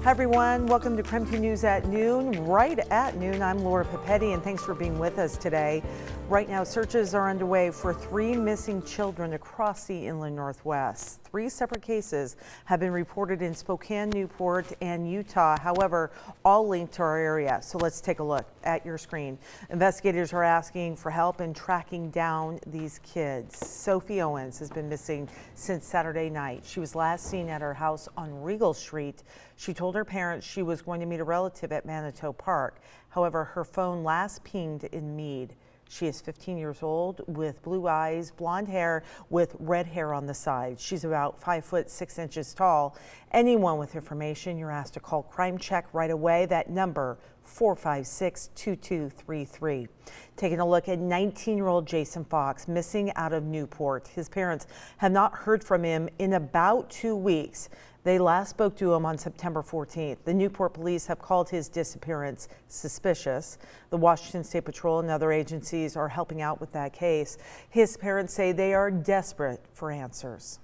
Hi everyone, welcome to KREM 2 News at noon. Right at noon, I'm Laura Papetti, and thanks for being with us today. Right now, searches are underway for 3 missing children across the inland Northwest. 3 separate cases have been reported in Spokane, Newport, and Utah. However, all linked to our area. So let's take a look at your screen. Investigators are asking for help in tracking down these kids. Sophie Owens has been missing since Saturday night. She was last seen at her house on Regal Street. She told her parents she was going to meet a relative at Manitou Park. However, her phone last pinged in Meade. She is 15 years old with blue eyes, blonde hair with red hair on the side. She's about 5 foot 6 inches tall. Anyone with information, you're asked to call Crime Check right away. That number 456-2233. Taking a look at 19-year-old Jason Fox, missing out of Newport. His parents have not heard from him in about 2 weeks. They last spoke to him on September 14th. The Newport police have called his disappearance suspicious. The Washington State Patrol and other agencies are helping out with that case. His parents say they are desperate for answers.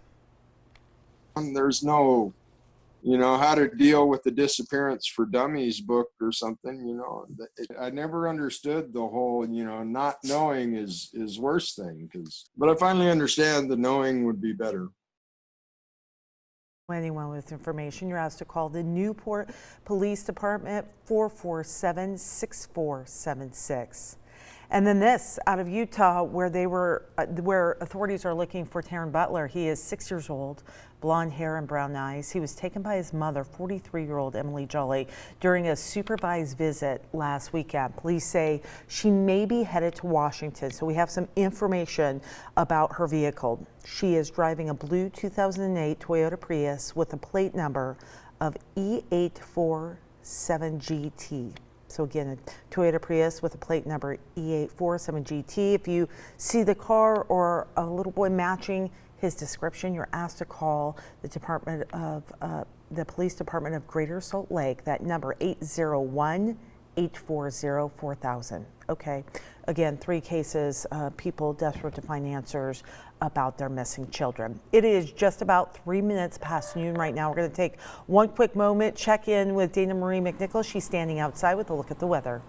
There's no, how to deal with the disappearance for dummies book or something, I never understood the whole, not knowing is worst thing, but I finally understand the knowing would be better. Anyone with information, you're asked to call the Newport Police Department 447-6476. And then this out of Utah, where authorities are looking for TERRAN BUTLER. He is 6 years old, blonde hair and brown eyes. He was taken by his mother, 43-year-old Emily Jolly, during a supervised visit last weekend. Police say she may be headed to Washington, so we have some information about her vehicle. She is driving a blue 2008 Toyota Prius with a plate number of E847GT. So again, a Toyota Prius with a plate number E847GT. If you see the car or a little boy matching his description, you're asked to call the Police Department of Greater Salt Lake. That number 801-840-4000. Okay. Again, 3 cases, people desperate to find answers about their missing children. It is just about 3 minutes past noon right now. We're going to take one quick moment, check in with Dana Marie McNichol. She's standing outside with a look at the weather.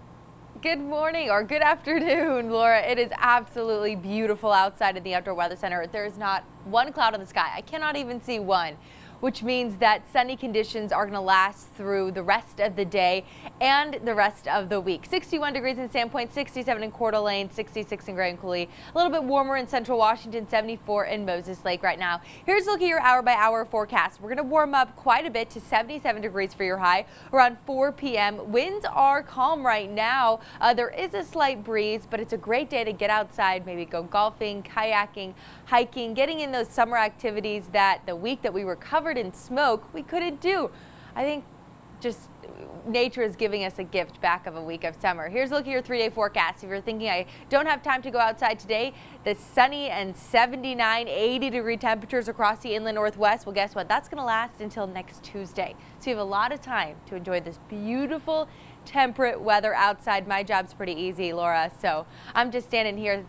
Good morning or good afternoon, Laura. It is absolutely beautiful outside at the Outdoor Weather Center. There is not one cloud in the sky. I cannot even see one, which means that sunny conditions are going to last through the rest of the day and the rest of the week. 61 degrees in Sandpoint, 67 in Coeur d'Alene, 66 in Grand Coulee. A little bit warmer in Central Washington, 74 in Moses Lake right now. Here's a look at your hour-by-hour forecast. We're going to warm up quite a bit to 77 degrees for your high around 4 p.m. Winds are calm right now. There is a slight breeze, but it's a great day to get outside, maybe go golfing, kayaking, hiking, getting in those summer activities that the week that we were covered in smoke we couldn't do. I think just nature is giving us a gift back of a week of summer. Here's a look at your 3-day forecast. If you're thinking I don't have time to go outside today, the sunny and 79, 80-degree temperatures across the inland Northwest, well, guess what? That's going to last until next Tuesday. So you have a lot of time to enjoy this beautiful temperate weather outside. My job's pretty easy, Laura, so I'm just standing here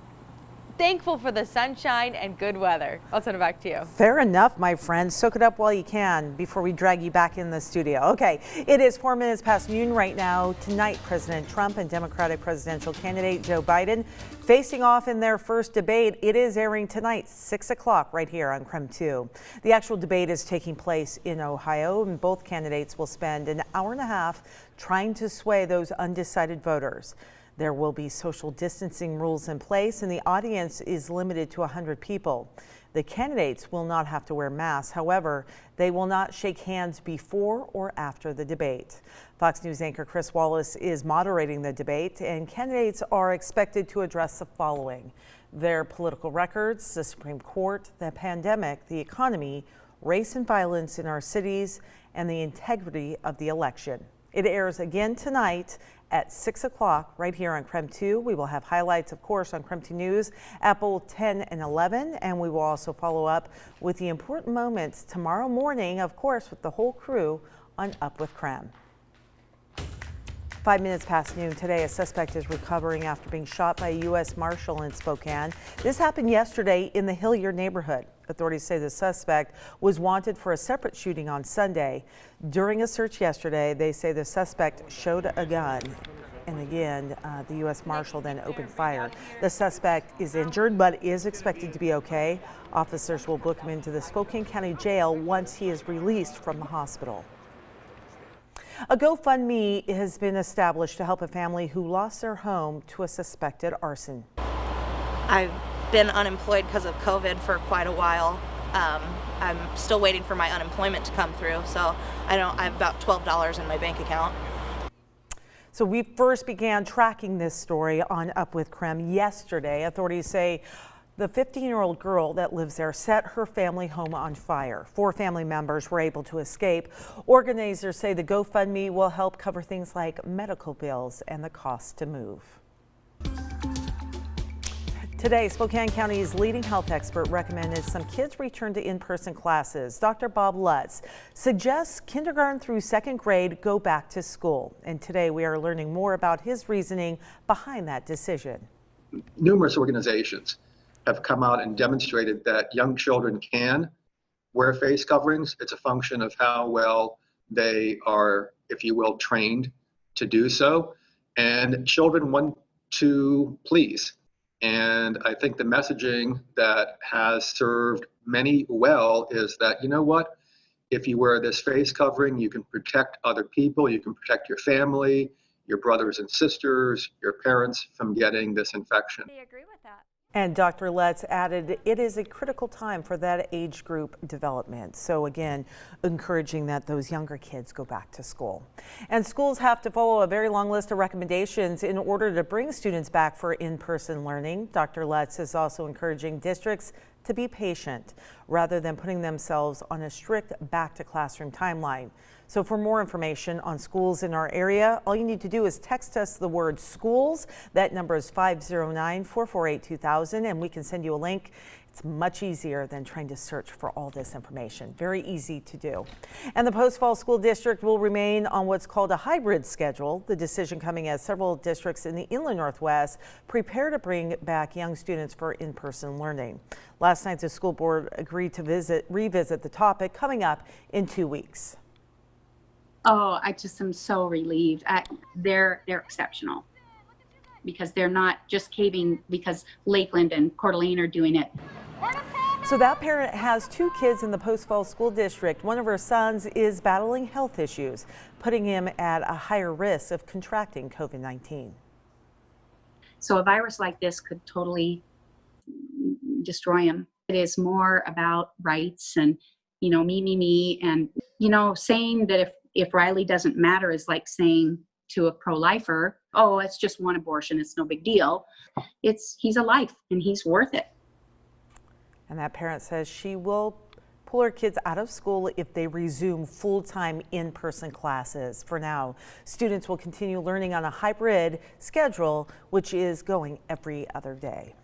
thankful for the sunshine and good weather. I'll turn it back to you. Fair enough, my friend. Soak it up while you can before we drag you back in the studio. Okay, it is 4 minutes past noon right now. Tonight, President Trump and Democratic presidential candidate Joe Biden facing off in their first debate. It is airing tonight, 6 o'clock, right here on KREM 2. The actual debate is taking place in Ohio, and both candidates will spend an hour and a half trying to sway those undecided voters. There will be social distancing rules in place, and the audience is limited to 100 people. The candidates will not have to wear masks. However, they will not shake hands before or after the debate. Fox News anchor Chris Wallace is moderating the debate, and candidates are expected to address the following: their political records, the Supreme Court, the pandemic, the economy, race and violence in our cities, and the integrity of the election. It airs again tonight at 6 o'clock right here on KREM 2. We will have highlights, of course, on KREM 2 News at both 10 and 11, and we will also follow up with the important moments tomorrow morning, of course, with the whole crew on Up with KREM. 5 minutes past noon today, a suspect is recovering after being shot by a U.S. Marshal in Spokane. This happened yesterday in the Hilliard neighborhood. Authorities say the suspect was wanted for a separate shooting on Sunday. During a search yesterday, they say the suspect showed a gun. And again, the U.S. Marshal then opened fire. The suspect is injured but is expected to be okay. Officers will book him into the Spokane County Jail once he is released from the hospital. A GoFundMe has been established to help a family who lost their home to a suspected arson. I've been unemployed because of COVID for quite a while. I'm still waiting for my unemployment to come through, so I have about $12 in my bank account. So we first began tracking this story on Up with KREM yesterday. Authorities say the 15-year-old girl that lives there set her family home on fire. 4 family members were able to escape. Organizers say the GoFundMe will help cover things like medical bills and the cost to move. Today, Spokane County's leading health expert recommended some kids return to in-person classes. Dr. Bob Lutz suggests kindergarten through 2nd grade go back to school. And today we are learning more about his reasoning behind that decision. Numerous organizations have come out and demonstrated that young children can wear face coverings. It's a function of how well they are, if you will, trained to do so. And children want to please. And I think the messaging that has served many well is that, you know what, if you wear this face covering, you can protect other people, you can protect your family, your brothers and sisters, your parents from getting this infection. I agree with that. And Dr. Lutz added it is a critical time for that age group development. So again, encouraging that those younger kids go back to school. And schools have to follow a very long list of recommendations in order to bring students back for in-person learning. Dr. Lutz is also encouraging districts to be patient rather than putting themselves on a strict back to classroom timeline. So for more information on schools in our area, all you need to do is text us the word schools. That number is 509-448-2000, and we can send you a link. It's much easier than trying to search for all this information. Very easy to do. And the Post Falls School District will remain on what's called a hybrid schedule. The decision coming as several districts in the Inland Northwest prepare to bring back young students for in-person learning. Last night, the school board agreed to revisit the topic coming up in 2 weeks. Oh, I just am so relieved. They're exceptional because they're not just caving because Lakeland and Coeur d'Alene are doing it. So that parent has 2 kids in the Post Falls School District. One of her sons is battling health issues, putting him at a higher risk of contracting COVID-19. So a virus like this could totally destroy him. It is more about rights and, me, and, saying that if Riley doesn't matter is like saying to a pro-lifer, oh, it's just one abortion, it's no big deal. He's a life and he's worth it. And that parent says she will pull her kids out of school if they resume full-time in-person classes. For now, students will continue learning on a hybrid schedule, which is going every other day.